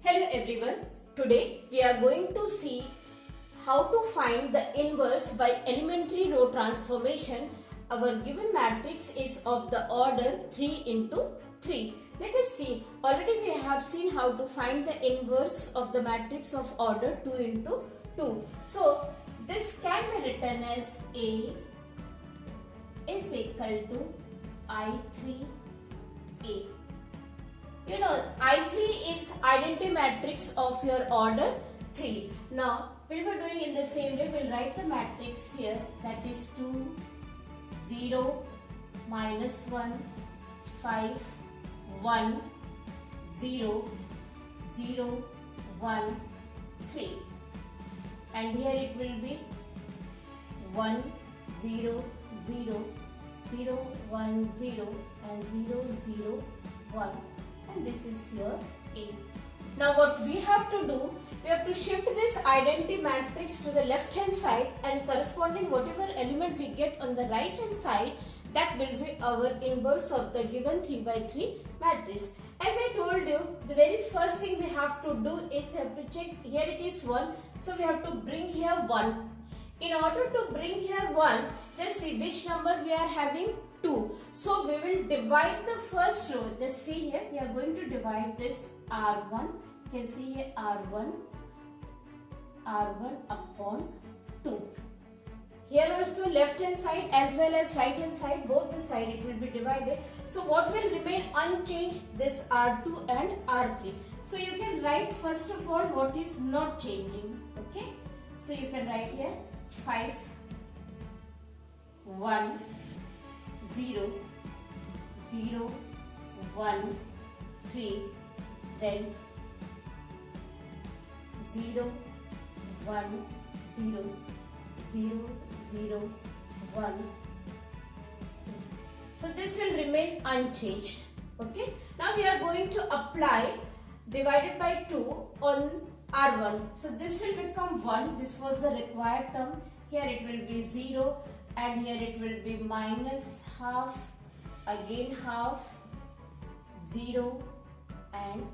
Hello everyone. Today we are going to see how to find the inverse by elementary row transformation. Our given matrix is of the order 3 into 3. Let us see. Already we have seen how to find the inverse of the matrix of order 2 into 2. So this can be written as A is equal to I3A. You know, I3 is identity matrix of your order 3. Now, we will be doing in the same way. We'll write the matrix here, that is 2, 0, minus 1, 5, 1, 0, 0, 1, 3. And here it will be 1, 0, 0, 0, 1, 0 and 0, 0, 1. And this is here A. Now what we have to do, we have to shift this identity matrix to the left hand side and corresponding whatever element we get on the right hand side, that will be our inverse of the given 3 by 3 matrix. As I told you, the very first thing we have to do is we have to check, here it is 1, so we have to bring here 1. In order to bring here 1, let's see which number we are having, 2. So we will divide the first row. Just see here, we are going to divide this R1. You can see here R1 upon 2. Here also left hand side as well as right hand side, both the side it will be divided. So what will remain unchanged? This R2 and R3. So you can write first of all what is not changing. Okay. So you can write here 5, 1, 0, 0, 1, 3, then 0, 1, 0, 0, 0, 1. So this will remain unchanged. Okay. Now we are going to apply divided by 2 on R1. So this will become 1. This was the required term. Here it will be 0 and here it will be minus half, again half, 0 and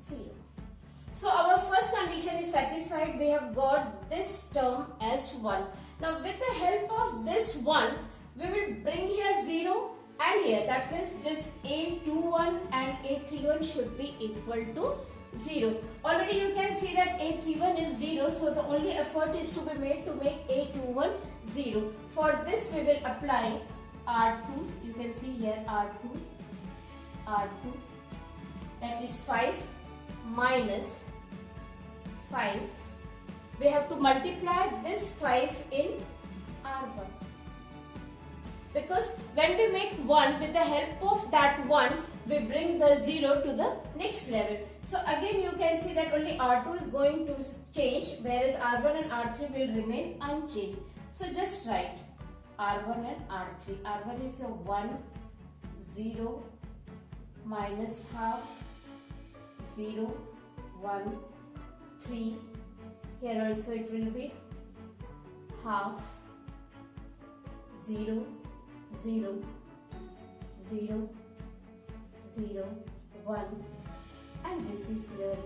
0. So our first condition is satisfied. We have got this term as 1. Now with the help of this 1, we will bring here 0 and here. That means this A21 and A31 should be equal to 0. Already you can see that A31 is 0. So the only effort is to be made to make A21 0. For this we will apply R2. You can see here R2. That is 5 minus 5. We have to multiply this 5 in R1. Because when we make 1, with the help of that 1, we bring the 0 to the next level. So again you can see that only R2 is going to change, whereas R1 and R3 will remain unchanged. So just write R1 and R3. R1 is a 1, 0, minus half, 0, 1, 3. Here also it will be half, 0, 0, 0, 0, 1, and this is here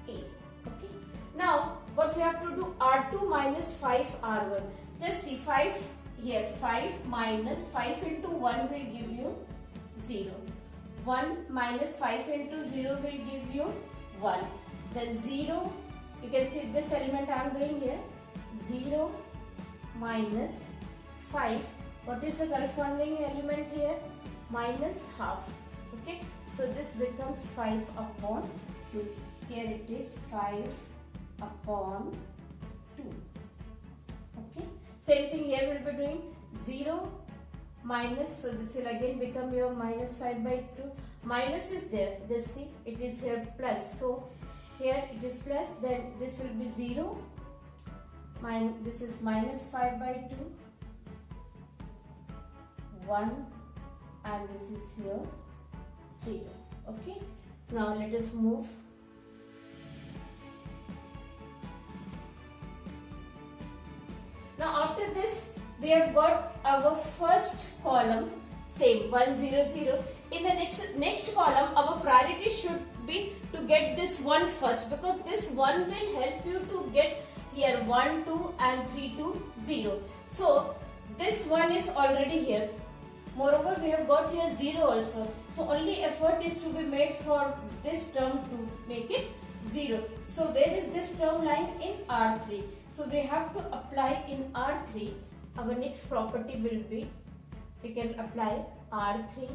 A. Okay. Now what we have to do, R2 minus 5 R1. Just see 5 here, 5 minus 5 into 1 will give you 0. 1 minus 5 into 0 will give you 1. Then 0, you can see this element I am doing here, 0 minus 5. What is the corresponding element here? Minus half. Okay. So this becomes 5 upon 2. Here it is 5 upon 2. Okay. Same thing here we will be doing 0 minus. So this will again become your minus 5 by 2. Minus is there. Just see it is here plus. So here it is plus. Then this will be 0. This is minus 5 by 2. 1 and this is here 0. Okay. Now let us move. Now after this we have got our first column. same 1 0 0. In the next column, our priority should be to get this 1 first, because this 1 will help you to get here 1 2 and 3 2 0. So this 1 is already here. Moreover, we have got here 0 also. So only effort is to be made for this term to make it 0. So where is this term lying? In R3. So we have to apply in R3. Our next property will be, we can apply R3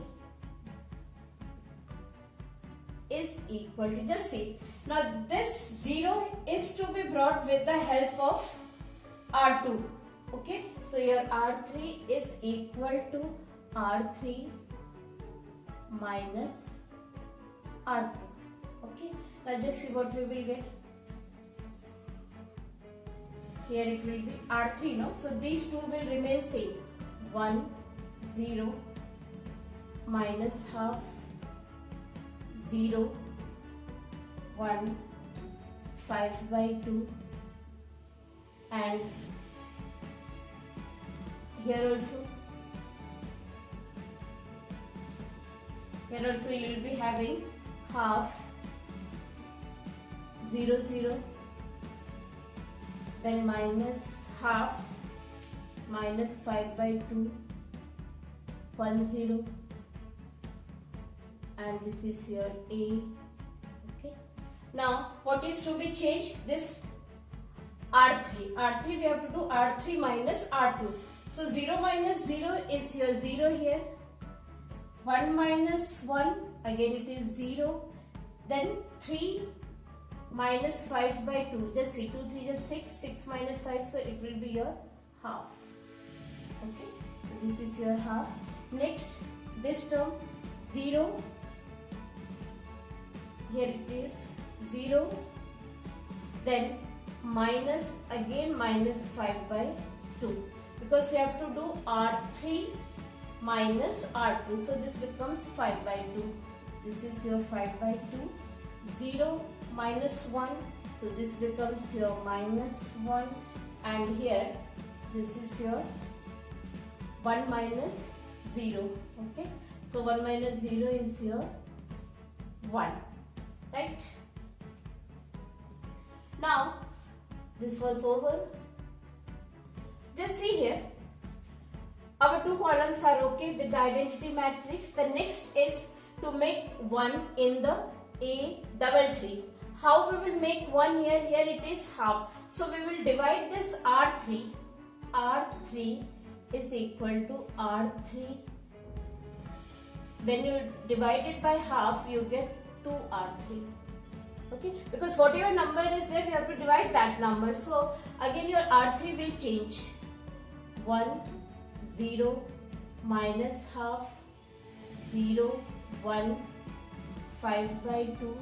is equal to, just see. Now this 0 is to be brought with the help of R2. Okay. So your R3 is equal to R3 minus R2. Okay. Now just see what we will get. Here it will be R3, no? So these two will remain same. 1, 0, minus half, 0, 1, 5 by 2, and here also you will be having half, 0 0, then minus half, minus 5 by 2, 1 0, and this is your A. Okay. Now what is to be changed? This R3 we have to do R3 minus R2. So 0 minus 0 is your 0 here. 1 minus 1, again it is 0. Then 3 minus 5 by 2. Just see, 2 3 is 6. 6 minus 5, so it will be your half. Okay. So this is your half. Next, this term 0. Here it is 0. Then minus, again minus 5 by 2. Because we have to do R3 minus R2. So this becomes 5 by 2. This is your 5 by 2. 0 minus 1. So this becomes your minus 1. And here this is your 1 minus 0. Okay. So 1 minus 0 is your 1. Right. Now this was over. Just see here. Our two columns are okay with the identity matrix. The next is to make 1 in the A double 3. How we will make 1 here? Here it is half. So we will divide this R3. R3 is equal to R3. When you divide it by half, you get 2R3. Okay, because whatever number is there, we have to divide that number. So again your R3 will change. 1, 0, minus half, 0, 1, 5 by 2,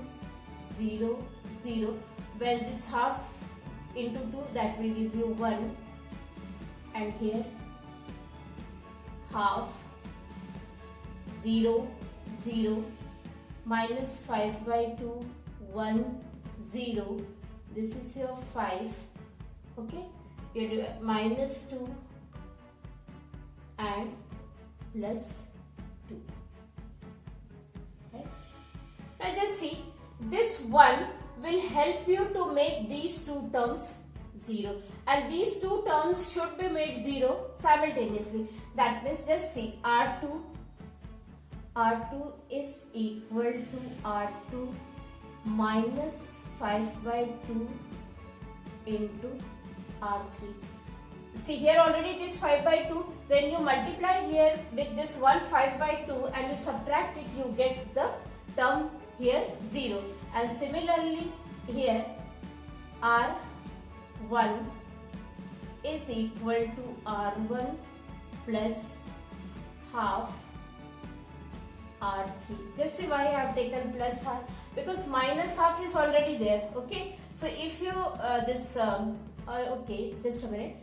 0, 0. Well, this half into 2, that will give you 1. And here half, 0, 0, minus 5 by 2, 1, 0. This is your 5. Okay, you do minus 2 and plus 2. Right? Now just see, this 1 will help you to make these two terms 0, and these two terms should be made 0 simultaneously. That means just see, R2 is equal to R2 minus 5 by 2 into R3. See, here already it is 5 by 2. When you multiply here with this 1 5 by 2 and you subtract it, you get the term here 0. And similarly here R1 is equal to R1 plus half R3. Just see why I have taken plus half, because minus half is already there. Okay, so if you okay, just a minute.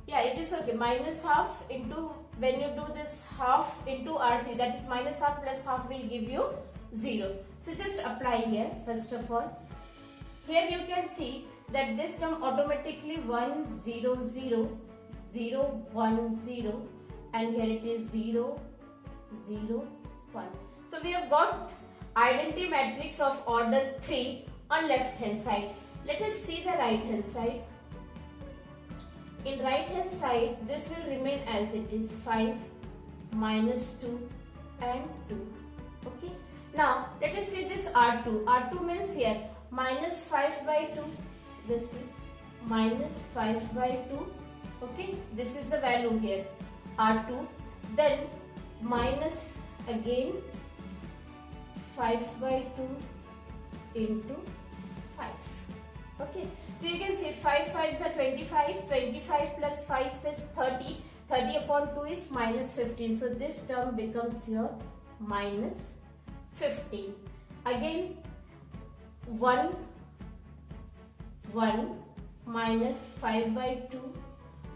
Yeah, it is okay. Minus half into, when you do this half into R3, that is minus half plus half will give you 0. So just apply here first of all. Here you can see that this term automatically 1 0 0 0 1 0, and here it is 0 0, 1. So we have got identity matrix of order 3 on left hand side. Let us see the right hand side. In right hand side, this will remain as it is, 5, minus 2 and 2. Okay. Now let us see this R2. R2 means here minus 5 by 2. This is minus 5 by 2. Okay. This is the value here, R2. Then minus again 5 by 2 into 5. Okay. So you can see 5 5s are 25. 25 plus 5 is 30. 30 upon 2 is minus 15. So this term becomes your minus 15. Again 1 minus 5 by 2.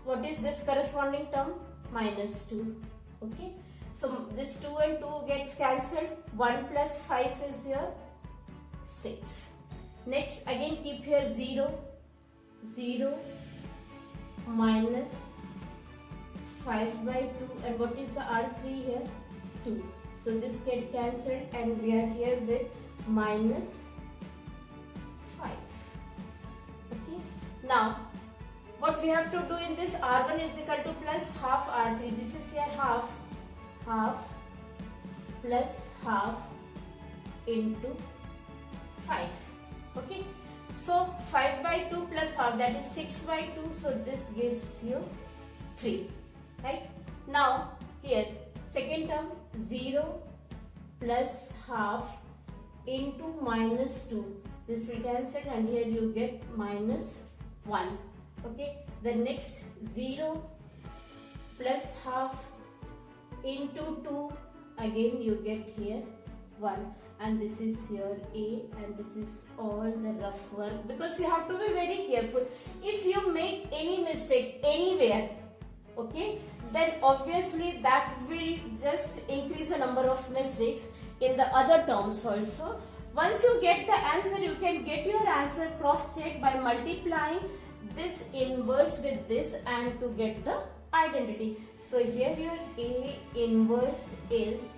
What is this corresponding term? Minus 2. Okay. So this 2 and 2 gets cancelled. 1 plus 5 is your 6. Next again keep here 0. 0 minus 5 by 2, and what is the R3 here? 2. So this get cancelled and we are here with minus 5. Okay. Now what we have to do in this, R1 is equal to plus half R3. This is here half plus half into 5. Okay. So 5 by 2 plus half, that is 6 by 2. So this gives you 3. Right. Now here second term 0 plus half into minus 2. This will cancel and here you get minus 1. Okay. The next 0 plus half into 2. Again you get here 1. And this is your A, and this is all the rough work, because you have to be very careful. If you make any mistake anywhere, okay, then obviously that will just increase the number of mistakes in the other terms also. Once you get the answer, you can get your answer cross-check by multiplying this inverse with this and to get the identity. So here your A inverse is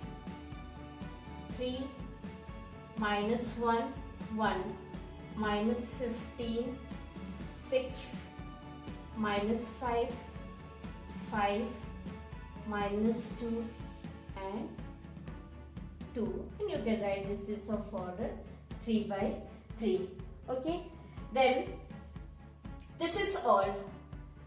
3 minus 1, 1, minus 15, 6, minus 5, 5, minus 2 and 2, and you can write this is of order 3 by 3. Okay, then this is all.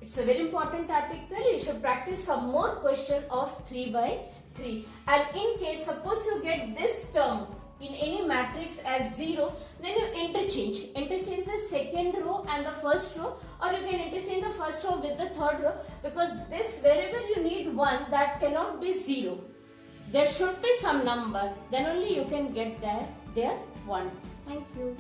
It's a very important article. You should practice some more question of 3 by 3. And in case suppose you get this term in any matrix as 0, then you interchange the second row and the first row, or you can interchange the first row with the third row, because this wherever you need 1, that cannot be 0. There should be some number, then only you can get that there 1. Thank you.